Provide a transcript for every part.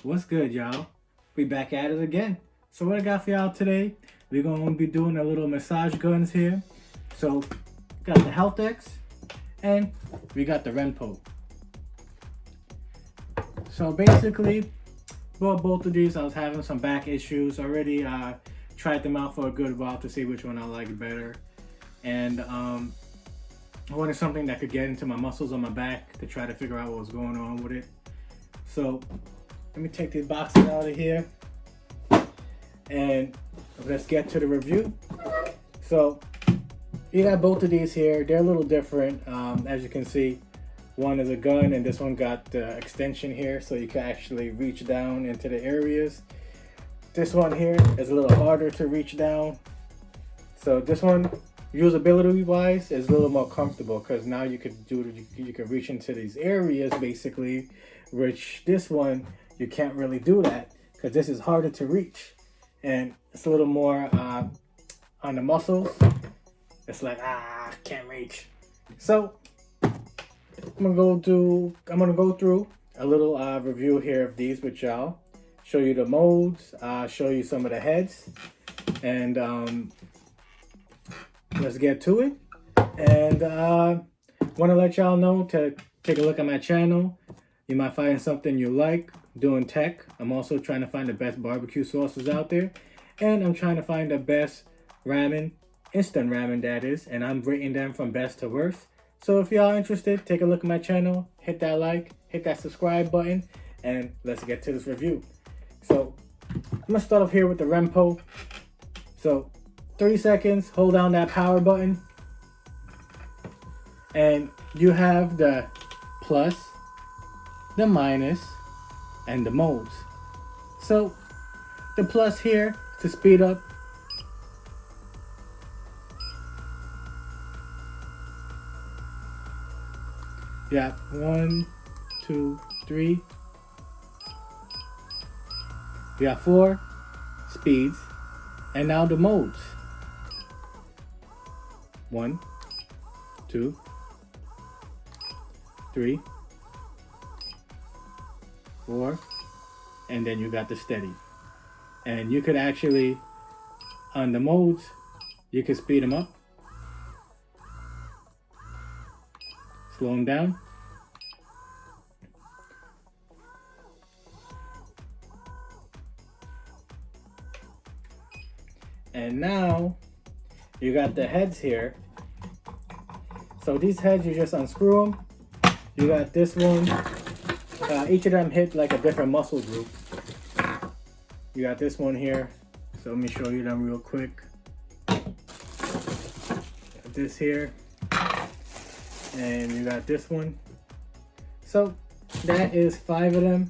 What's good, y'all? We back at it again. So what I got for y'all today, we're going to be doing a little massage guns here. So got the Helthtex and we got the Renpho. So basically, bought both of these. I was having some back issues already. I tried them out for a good while to see which one I like better. And I wanted something that could get into my muscles on my back to try to figure out what was going on with it. So let me take these boxes out of here and let's get to the review. So you got both of these here. They're a little different. As you can see, one is a gun and this one got the extension here so you can actually reach down into the areas. This one here is a little harder to reach down. So this one, usability wise, is a little more comfortable because now you can reach into these areas basically, which this one you can't really do that because this is harder to reach and it's a little more on the muscles. It's like can't reach. So I'm gonna go through a little review here of these with y'all, show you the modes, show you some of the heads, and let's get to it. And want to let y'all know to take a look at my channel. You might find something you like doing tech. I'm also trying to find the best barbecue sauces out there, and I'm trying to find the best ramen, instant ramen that is, and I'm rating them from best to worst. So if y'all interested, take a look at my channel, hit that like, hit that subscribe button, and let's get to this review. So I'm gonna start off here with the Renpho. So 30 seconds, hold down that power button, and you have the plus, the minus, and the modes. So the plus here to speed up. Yeah, 1, 2, 3. We got 4 speeds, and now the modes. 1, 2, 3, 4, and then you got the steady. And you could actually, on the modes, you could speed them up, slow them down, and now you got the heads here. So these heads, you just unscrew them. You got this one. Each of them hit like a different muscle group. You got this one here. So let me show you them real quick. Got this here. And you got this one. So that is 5 of them.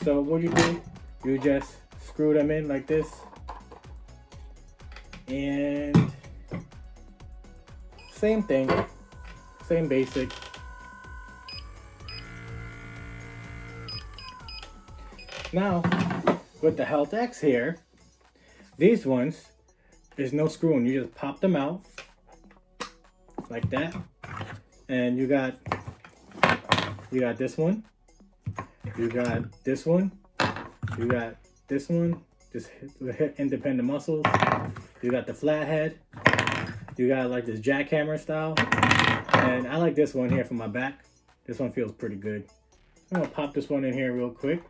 So what you do, you just screw them in like this. And same thing, same basic. Now, with the Helthtex here, these ones, there's no screwing. You just pop them out like that. And you got this one, you got this one, you got this one, just hit independent muscles. You got the flathead. You got like this jackhammer style. And I like this one here for my back. This one feels pretty good. I'm gonna pop this one in here real quick.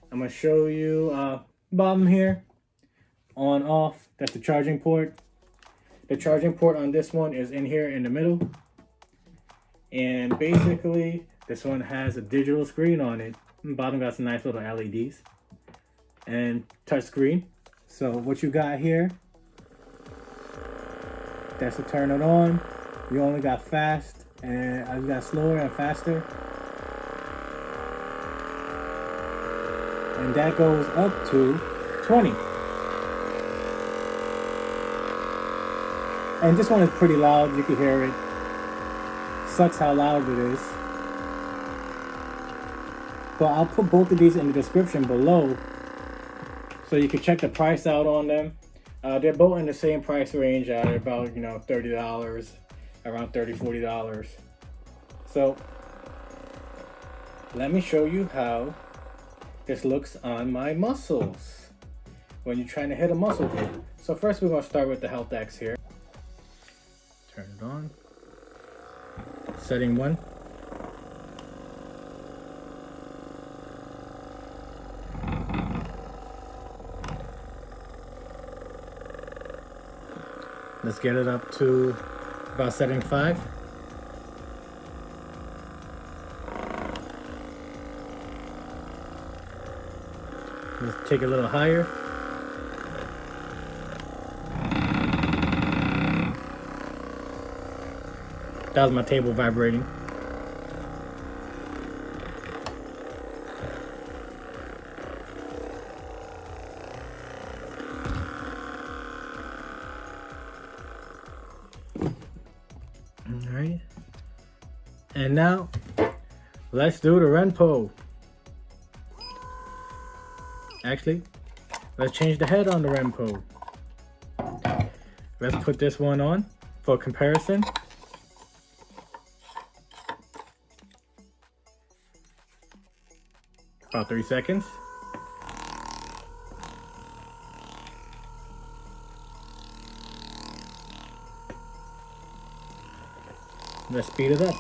I'm gonna show you bottom here, on, off. That's the charging port. The charging port on this one is in here in the middle. And basically, this one has a digital screen on it. And bottom got some nice little LEDs. And touch screen. So what you got here, that's to turn it on. You only got fast, and you got slower and faster. And that goes up to 20. And this one is pretty loud, you can hear it. Sucks how loud it is. But I'll put both of these in the description below so you can check the price out on them. They're both in the same price range. They're about, $30, around 40 $40. So let me show you how this looks on my muscles when you're trying to hit a muscle group. So first we're going to start with the Helthtex here. Turn it on. Setting 1. Let's get it up to about setting 5. Let's take it a little higher. That was my table vibrating. Alright. And now, let's do the Renpho. Actually, let's change the head on the Renpho. Let's put this one on for comparison. About 3 seconds. Let's speed it up.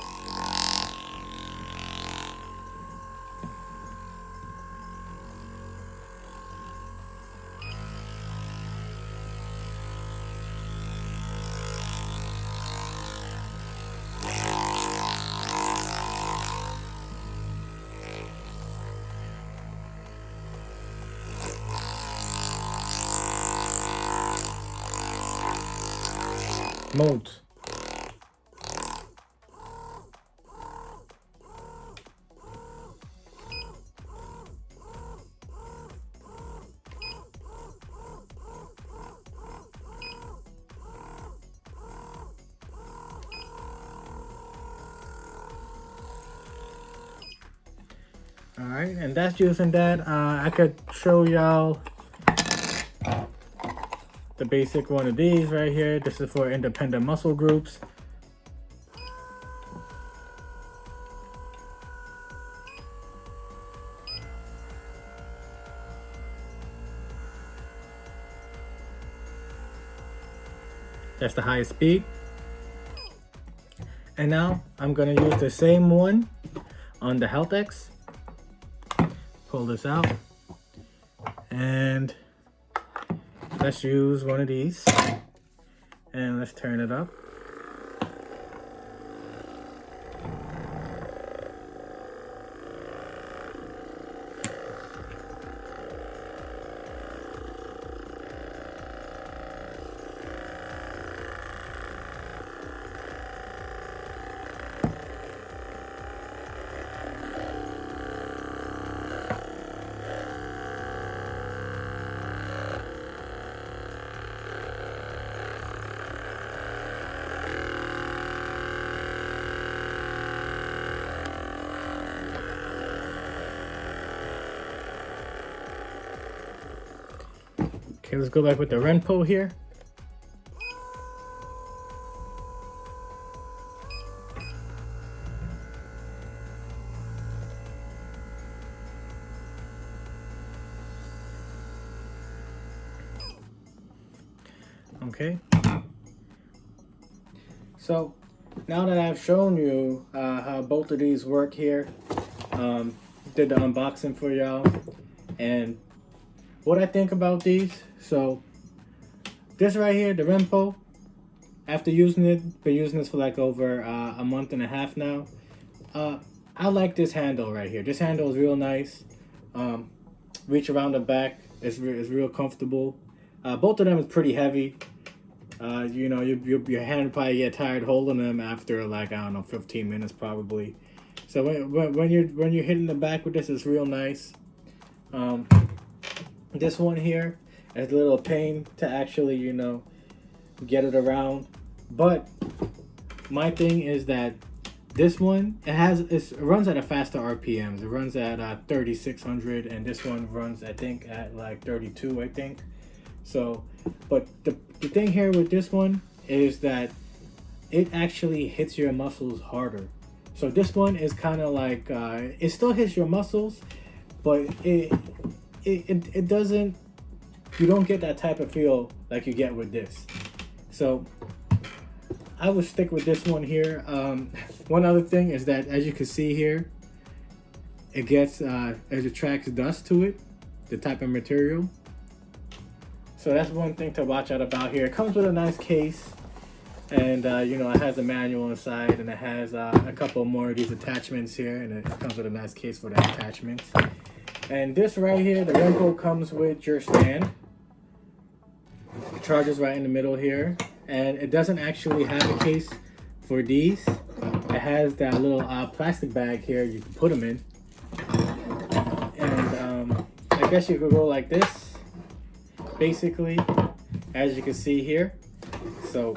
Modes. Alright, and that's using that. I could show y'all the basic one of these right here. This is for independent muscle groups. That's the highest speed. And now I'm gonna use the same one on the Helthtex. Pull this out and let's use one of these and let's turn it up. Okay, let's go back with the Renpho here. Okay. So now that I've shown you how both of these work here, did the unboxing for y'all and what I think about these. So this right here, the Renpho, after using it, been using this for like over a month and a half now. I like this handle right here. This handle is real nice. Reach around the back is real comfortable. Both of them is pretty heavy. You know, your hand probably get tired holding them after like, I don't know, 15 minutes probably. So when you're hitting the back with this, it's real nice. This one here is a little pain to actually, you know, get it around. But my thing is that this one, it runs at a faster RPMs. It runs at 3,600, and this one runs, I think, at like 32, I think. So, but the thing here with this one is that it actually hits your muscles harder. So this one is kind of like, it still hits your muscles, but it doesn't, you don't get that type of feel like you get with this. So I would stick with this one here. One other thing is that, as you can see here, it gets it attracts dust to it, the type of material. So that's one thing to watch out about here. It comes with a nice case, and you know, it has a manual inside, and it has a couple more of these attachments here, and it comes with a nice case for the attachments. And this right here, the Renpho comes with your stand. The charger's right in the middle here, and it doesn't actually have a case for these. It has that little plastic bag here you can put them in, and I guess you could go like this, basically, as you can see here. So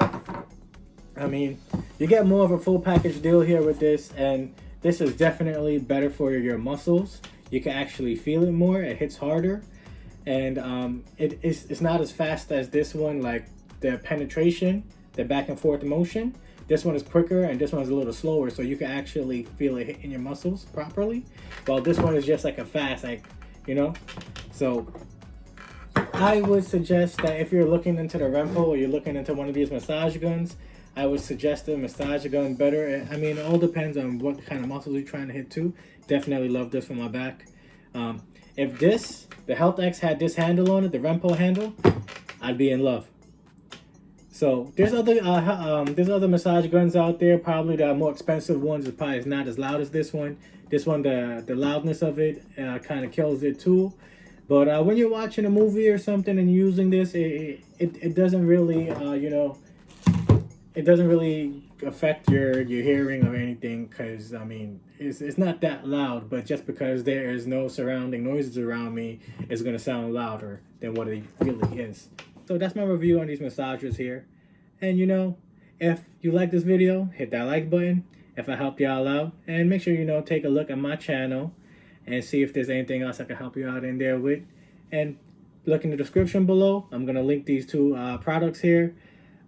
I mean, you get more of a full package deal here with this, and this is definitely better for your muscles. You can actually feel it more, it hits harder, and it's not as fast as this one, like the penetration, the back and forth motion. This one is quicker, and this one's a little slower, so you can actually feel it hitting your muscles properly, while this one is just like a fast, like, you know. So I would suggest that if you're looking into the Renpho, or you're looking into one of these massage guns, I would suggest the massage gun better. I mean, it all depends on what kind of muscles you're trying to hit too. Definitely love this for my back. If the Helthtex had this handle on it, the Renpho handle, I'd be in love. So there's other massage guns out there. Probably the more expensive ones is probably not as loud as this one. This one, the loudness of it kind of kills it too. But when you're watching a movie or something and using this, it doesn't really, you know, it doesn't really affect your hearing or anything, because I mean, it's not that loud, but just because there is no surrounding noises around me, it's going to sound louder than what it really is. So that's my review on these massagers here. And you know, if you like this video, hit that like button if I helped y'all out, and make sure, you know, take a look at my channel and see if there's anything else I can help you out in there with. And look in the description below. I'm going to link these two products here.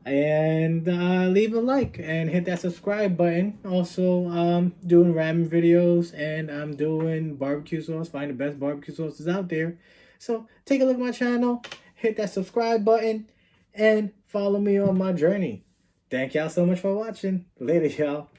And leave a like and hit that subscribe button. Also, doing ramen videos, and I'm doing barbecue sauce. Find the best barbecue sauces out there. So take a look at my channel, hit that subscribe button, and follow me on my journey. Thank y'all so much for watching. Later, y'all.